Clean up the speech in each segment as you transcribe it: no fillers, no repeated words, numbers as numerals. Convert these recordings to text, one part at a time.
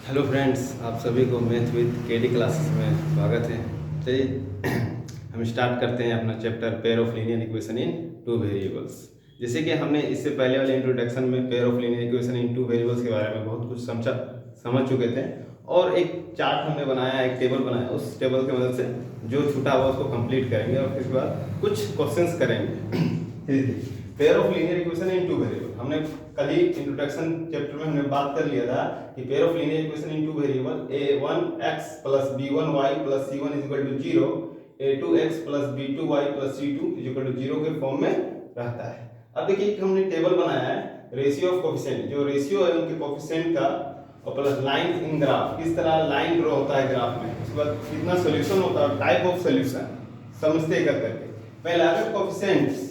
Hello friends, आप सभी को मैथ विद केडी क्लासेस में स्वागत है। चलिए हम स्टार्ट करते हैं अपना chapter pair of linear equation in two variables. जैसे कि हमने इससे पहले वाले इंट्रोडक्शन में pair of linear equation in two variables के बारे में बहुत कुछ समझ चुके थे और एक चार्ट हमने बनाया, एक टेबल बनाया। उस टेबल की मदद से जो छूटा हुआ उसको कंप्लीट करेंगे और फिर उसके बाद कुछ क्वेश्चंस करेंगे। Pair of linear equation in two variable हमने कल ही इंट्रोडक्शन चैप्टर में हमने बात कर लिया था कि pair of linear equation in two variable a1x plus b1y plus c1 is equal to 0, a2x plus b2y plus c2 is equal to 0 के फॉर्म में रहता है। अब देखिए हमने टेबल बनाया है रेशियो ऑफ कोफिशिएंट, जो रेशियो है उनके कोफिशिएंट का और प्लस लाइन इन ग्राफ, किस तरह लाइन ड्रॉ होता है ग्राफ में, उसके बाद कितना सॉल्यूशन होता है, टाइप ऑफ सॉल्यूशन समझते करके। पहले अगर coefficients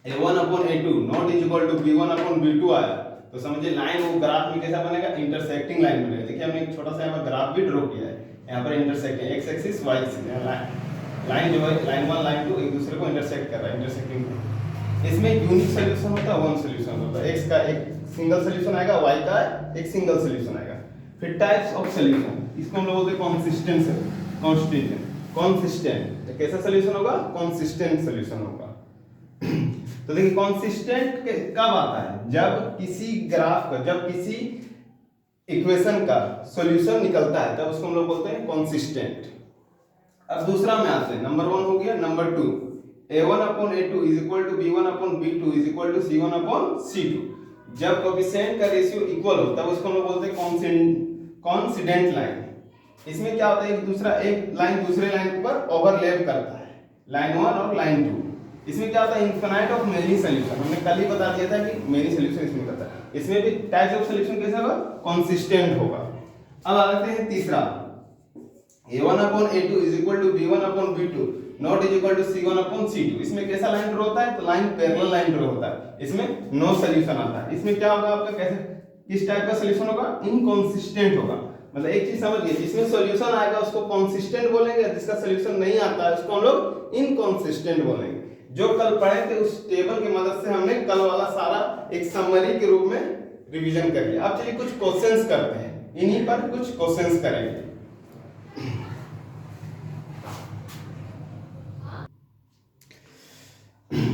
a1 upon a2 not is equal to b1 upon b2 आया तो समझिए लाइन वो ग्राफ में कैसा बनेगा, इंटरसेक्टिंग लाइन बनेगा। देखिए हमने एक छोटा सा यहाँ पर ग्राफ भी ड्रॉ किया है, यहाँ पर intersecting X axis Y axis line जो है लाइन 1 लाइन 2 एक दूसरे को इंटरसेक्ट कर रहा है, इंटरसेक्टिंग। इसमें यूनिक सॉल्यूशन होता है, वन सॉल्यूशन होता है, एक्स का एक सिंगल सॉल्यूशन आएगा, वाई का एक सिंगल सॉल्यूशन आएगा। फिर टाइप्स ऑफ सॉल्यूशन, इसको हम लोग बोलते हैं कंसिस्टेंट। कैसा सॉल्यूशन होगा, कंसिस्टेंट सॉल्यूशन होगा। तो देखिए कंसिस्टेंट कब आता है, जब किसी ग्राफ का, जब किसी इक्वेशन का सॉल्यूशन निकलता है तब उसको हम लोग बोलते हैं कंसिस्टेंट। अब दूसरा में आते हैं, नंबर 1 हो गया, number 2 a1 upon a2 is equal to b1 upon b2 is equal to c1 upon c2। जब कोएफिशिएंट का रेशियो इक्वल हो तब उसको हम लोग बोलते हैं कोइंसिडेंट लाइन। इसमें क्या होता है, एक लाइन दूसरे लाइन पर ओवरलैप करता है, लाइन 1 और लाइन 2। इसमें क्या होता है, इनफिनाइट ऑफ मेनी सॉल्यूशन, हमने कल ही बता दिया था कि मेनी सॉल्यूशन इसमें करता है। इसमें भी टाइप्स ऑफ सॉल्यूशन कैसा होगा, कंसिस्टेंट होगा। अब आते हैं तीसरा, a1 upon a2 is equal to b1 upon b2 not is equal to c1 upon c2। इसमें कैसा लाइन ड्रॉ होता है, तो लाइन पैरेलल लाइन ड्रॉ होता है, इसमें नो सॉल्यूशन आता है। इसमें क्या होगा आपका, कैसे किस टाइप का सॉल्यूशन होगा, इनकंसिस्टेंट होगा। मतलब एक चीज समझिए, जिसमें सॉल्यूशन आएगा उसको कंसिस्टेंट बोलेंगे, जिसका सॉल्यूशन नहीं आता है उसको हम लोग इनकंसिस्टेंट बोलेंगे। जो कल पढ़े थे उस टेबल की मदद से हमने कल वाला सारा एक समरी के रूप में रिवीजन कर लिया। अब चलिए कुछ क्वेश्चंस करते हैं, इन्हीं पर कुछ क्वेश्चंस करेंगे।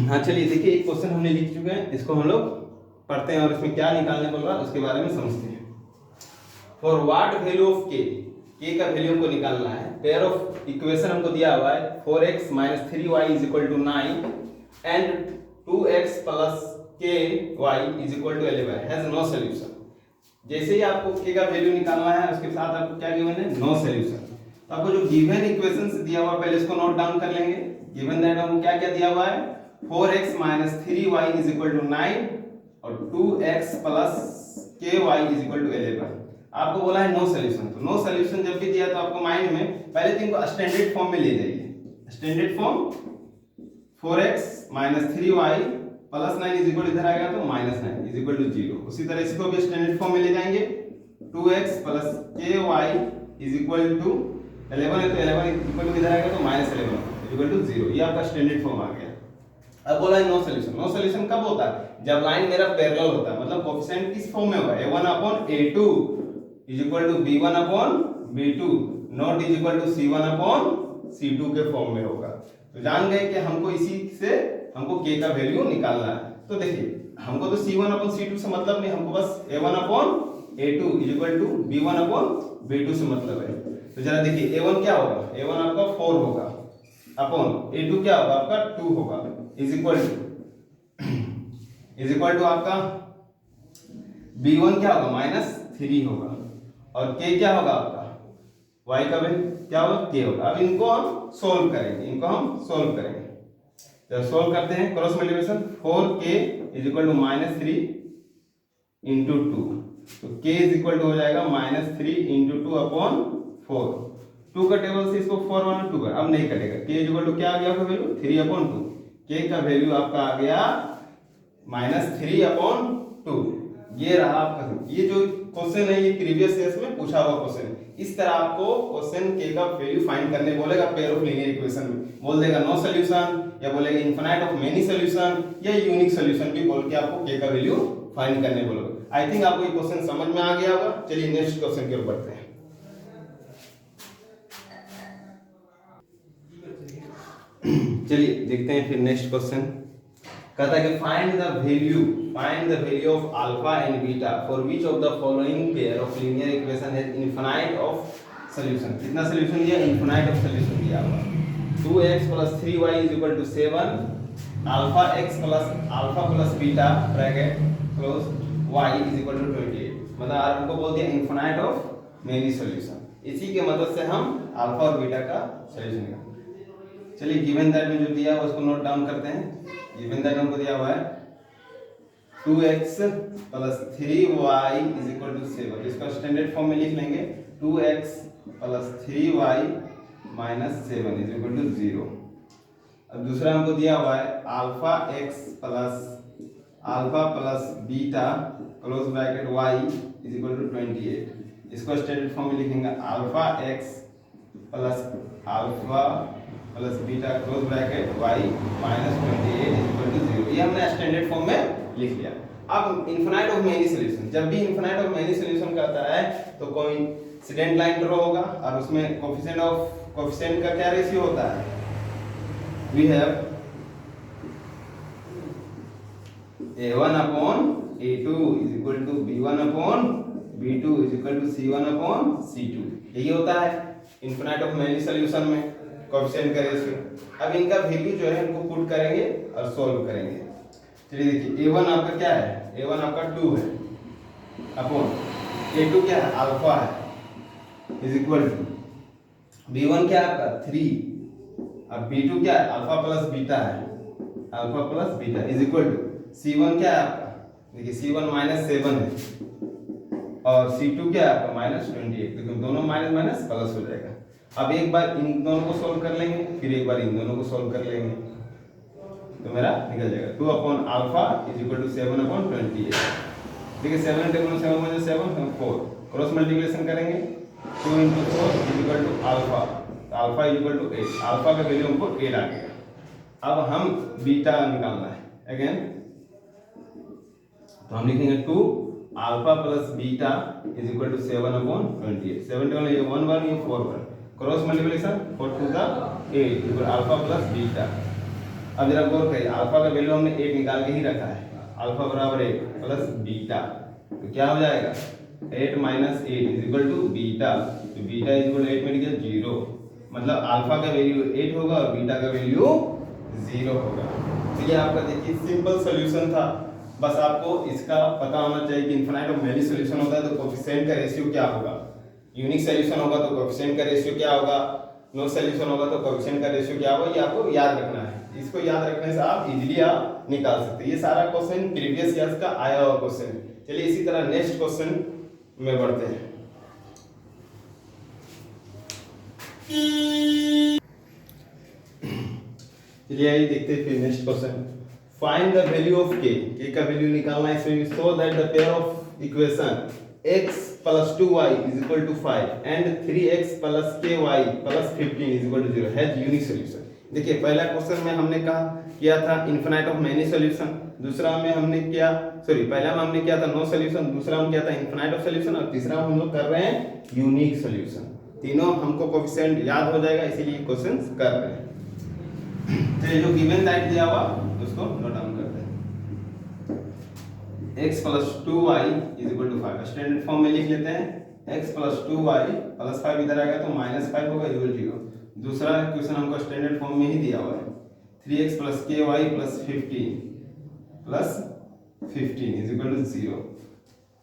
हाँ चलिए देखिए, एक क्वेश्चन हमने लिख चुके हैं, इसको हम लोग पढ़ते हैं और इसमें क्या निकालने बोल रहा है उसके बारे में समझते हैं। फॉर व्हाट वैल्यू ऑफ के का वैल्यू हमको निकालना है। पेयर ऑफ इक्वेशन हमको दिया हुआ है 4x - 3y = 9 and 2x + ky = 11 has no solution. जैसे ही आपको k का वैल्यू निकालना है उसके साथ आपको क्या गिवन है, नो सॉल्यूशन। तो आपको जो गिवन इक्वेशंस दिया हुआ पहले इसको नोट डाउन कर लेंगे। गिवन दैट हमको क्या क्या दिया हुआ है, 4x - 3y = 9 और 2x + ky = 11। आपको बोला है नो सॉल्यूशन। तो नो सॉल्यूशन जब भी दिया तो आपको माइंड में पहले तो इनको स्टैंडर्ड फॉर्म में ले जाइए। स्टैंडर्ड फॉर्म 4x - 3y + 9 इधर आएगा तो -9 = 0। उसी तरह इसको भी स्टैंडर्ड फॉर्म में ले जाएंगे। 2x + ky = 11 है तो 11 इधर आएगा तो -11 = 0। ये आपका स्टैंडर्ड फॉर्म आ गया। अब बोला है नो सॉल्यूशन। नो सॉल्यूशन कब होता है, जब लाइन मेरा पैरेलल होता है, मतलब कोएफिशिएंट किस फॉर्म में होगा, a1 upon a2 is equal to b1 upon b2 not is equal to c1 upon c2 के फॉर्म में होगा। तो जान गए कि हमको इसी से हमको k का वैल्यू निकालना है। तो देखिए हमको तो c1 upon c2 से मतलब नहीं, हमको बस a1 upon a2 is equal to b1 upon b2 से मतलब है। तो जरा देखिए a1 क्या होगा, a1 आपका 4 होगा अपॉन a2 क्या होगा आपका 2 होगा is equal to आपका b1 क्या होगा -3 होगा और k क्या होगा आपका, y का वैल्यू क्या होगा, k होगा। अब इनको हम सोल्व करेंगे, तो सोल्व करते हैं क्रॉस मल्टीप्लिकेशन। 4k = -3 × 2, तो k हो जाएगा -3 × 2 अपॉन 4। 2 का टेबल से इसको 4 1 2 अब नहीं कटेगा। k क्या आ गया आपका वैल्यू 3/2। k का वैल्यू आपका आ गया -3/2। ये रहा आपका, ये जो क्वेश्चन है ये प्रीवियस ईयर्स में पूछा हुआ क्वेश्चन है। इस तरह आपको क्वेश्चन के का वैल्यू फाइंड करने बोलेगा पेयर ऑफ लीनियर इक्वेशन में, बोल देगा नो सॉल्यूशन या बोलेगा इनफिनाइट ऑफ मेनी सॉल्यूशन या यूनिक सॉल्यूशन भी बोल के आपको के का वैल्यू फाइंड करने बोलेगा। आई थिंक आपको ये क्वेश्चन समझ में आ गया होगा। चलिए नेक्स्ट क्वेश्चन की ओर बढ़ते हैं। चलिए देखते हैं फिर नेक्स्ट क्वेश्चन। कहता है कि find the value of alpha and beta for which of the following pair of linear equation has infinite of solution. कितना सॉल्यूशन दिया? इनफिनाइट ऑफ सॉल्यूशन दिया हुआ। 2x + 3y = 7, alpha x + beta bracket close y = 28। मतलब हमको बोल दिया infinite of many solution. इसी के मदद से हम अल्फा और बीटा का सॉल्यूशन निकालेंगे। चलिए गिवन दैट में जो दिया है उसको नोट डाउन करते हैं। गिवन दैट हमको दिया हुआ है 2x + 3y = 7। इसका स्टैंडर्ड फॉर्म में लिख लेंगे 2x + 3y - 7 = 0। अब दूसरा हमको दिया हुआ है alpha + beta close bracket y = 28। इसको स्टैंडर्ड फॉर्म में लिखेंगे alpha x + beta close bracket y - 28 = 0। ये हमने स्टैंडर्ड फॉर्म में लिख लिया। अब इनफिनाइट ऑफ मेनी सॉल्यूशन, जब भी इनफिनाइट ऑफ मेनी सॉल्यूशन कहता है तो कोइंसिडेंट लाइन ड्रॉ होगा और उसमें कोएफिशिएंट का क्या रेशियो होता है? We have a1/a2 = b1/b2 = c1/c2। यही होता है इनफिनाइट ऑफ मेनी सॉल्यूशन में कोएफिशिएंट का रेशियो। अब इनका वैल्यू जो है इनको पुट करेंगे और सॉल्व करेंगे। चलिए देखिए a1 आपका क्या है? a1 आपका 2 है अपॉन a2 क्या है? अल्फा है इक्वल टू b1 क्या है आपका? 3। अब b2 क्या है? अल्फा प्लस बीटा है, alpha plus beta equal to c1 क्या है आपका? देखिए c1 -7 है और c2 क्या है आपका? -28। देखो दोनों माइनस माइनस प्लस हो जाएगा। अब एक बार इन दोनों को सोल्व कर लेंगे, फिर एक बार इन दोनों को सोल्व कर लेंगे तो मेरा निकल जाएगा 2/α = 7/28। देखिए 7 × 7 = 7 4 क्रॉस मल्टीप्लिकेशन करेंगे 2 × 4 = अल्फा, अल्फा = 8। अल्फा का वैल्यू हमको 8 आ गया। अब हम बीटा निकालना है अगेन, तो हम लिखेंगे 2α + बीटा = 7/28। 7 × 1 1 ये 4 1 cross multiplication 4 2 8 = alpha plus beta. अब जरा गौर करिए अल्फा का वैल्यू हमने 8 निकाल के ही रखा है, अल्फा बराबर 8 प्लस बीटा तो क्या हो जाएगा 8 - 8 = बीटा। तो बीटा = 8 में गया 0, मतलब अल्फा का वैल्यू 8 होगा और बीटा का वैल्यू 0 होगा। तो ये आपका देखिए सिंपल सॉल्यूशन था। बस आपको इसका पता होना चाहिए कि इनफिनाइट ऑफ मेनी सॉल्यूशन होता है तो कोएफिशिएंट का रेशियो क्या होगा, यूनिक सॉल्यूशन होगा तो कोएफिशिएंट का रेशियो क्या होगा, नो सॉल्यूशन होगा तो कोएफिशिएंट का रेशियो क्या होगा, ये आपको याद रखना है। इसको याद रखने से आप इजीली आप निकाल सकते हैं। ये सारा क्वेश्चन प्रीवियस ईयर्स का आया हुआ क्वेश्चन है। चलिए इसी तरह नेक्स्ट क्वेश्चन में बढ़ते हैं। चलिए आइए देखते हैं फिर next question. Find the value of k का वैल्यू निकालना है इसमें। So that the pair of equation x + 2y = 5 and 3x + ky + 15 = 0 has unique solution. देखिए पहला क्वेश्चन में हमने किया था इनफिनाइट ऑफ मेनी सॉल्यूशन, दूसरा में हमने किया पहला में हमने किया था नो सॉल्यूशन, दूसरा में किया था इनफिनाइट ऑफ सॉल्यूशन और तीसरा हम लोग कर रहे हैं यूनिक सॉल्यूशन। तीनों हमको कोएफिशिएंट याद हो जाएगा इसीलिए क्वेश्चंस कर रहे हैं। चलिए जो गिवन दैट दिया हुआ उसको नोट डाउन करते हैं। x + 2y = 5 स्टैंडर्ड फॉर्म में लिख लेते हैं। x + 2y + 5 इधर आएगा तो -5 होगा इक्वल 0। दूसरा क्वेश्चन हमको स्टैंडर्ड फॉर्म में ही दिया हुआ है 3x + ky + 15 = 0।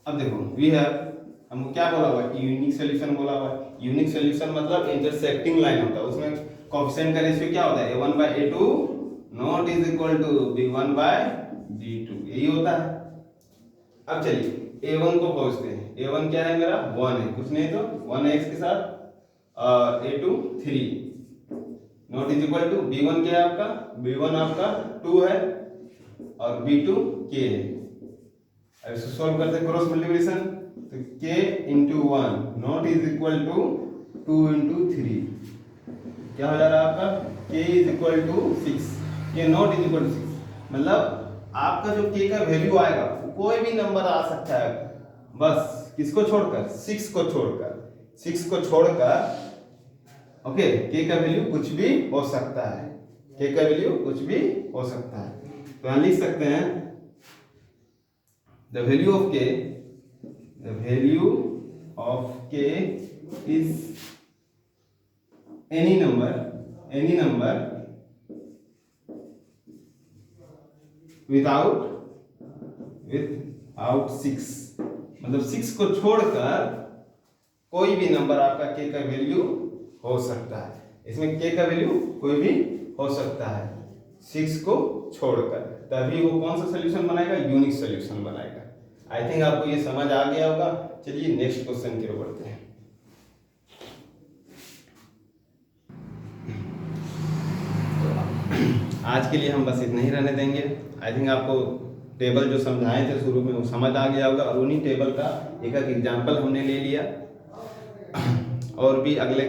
अब देखो वी हैव हमको क्या बोला हुआ है, यूनिक सॉल्यूशन बोला हुआ है। यूनिक सॉल्यूशन मतलब इंटरसेक्टिंग लाइन होता है, उसमें कोएफिशिएंट का रेशियो क्या होता है a1/a2 not is equal to b1/b2, यही होता है। अब चलिए a1 को खोजते हैं। a1 क्या है मेरा 1 है, कुछ नहीं तो 1 है x के साथ और a2 3 not is equal to b1 क्या है आपका, b1 आपका 2 है और b2 k है। अब इसको सॉल्व करते हैं क्रॉस मल्टीप्लिकेशन तो k × 1 not is equal to 2 × 3 क्या हो जा रहा है आपका k = 6, k not is equal to 6। मतलब आपका जो k का वैल्यू आएगा कोई भी नंबर आ सकता है, बस किसको छोड़कर, 6 को छोड़कर, 6 को छोड़कर ओके के का वैल्यू कुछ भी हो सकता है, के का वैल्यू कुछ भी हो सकता है। तो यहाँ लिख सकते हैं द वैल्यू ऑफ के, द वैल्यू ऑफ के इज एनी नंबर विदाउट 6, मतलब 6 को छोड़कर कोई भी नंबर आपका के का वैल्यू हो सकता है। इसमें के का वैल्यू कोई भी हो सकता है 6 को छोड़कर, तभी वो कौन सा सोल्यूशन बनाएगा, यूनिक सोल्यूशन बनाएगा। आई थिंक आपको ये समझ आ गया होगा। चलिए नेक्स्ट क्वेश्चन की ओर बढ़ते हैं। आज के लिए हम बस इतना ही रहने देंगे। आई थिंक आपको टेबल जो समझाए थे शुरू में वो समझ आ गया होगा, और उन्हीं टेबल का एक एक एग्जाम्पल हमने ले लिया। और भी अगले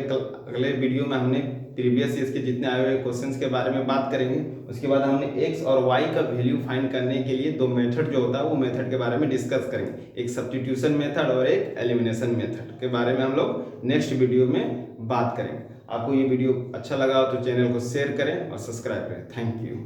वीडियो में हमने प्रीवियस ईयर्स के जितने आए हुए क्वेश्चंस के बारे में बात करेंगे। उसके बाद हमने एक्स और वाई का वैल्यू फाइंड करने के लिए 2 मेथड जो होता है वो मेथड के बारे में डिस्कस करेंगे, एक सब्स्टिट्यूशन मेथड और एक एलिमिनेशन मेथड के बारे में हम लोग नेक्स्ट वीडियो में बात करेंगे। आपको ये वीडियो अच्छा लगा हो तो चैनल को शेयर करें और सब्सक्राइब करें। Thank you.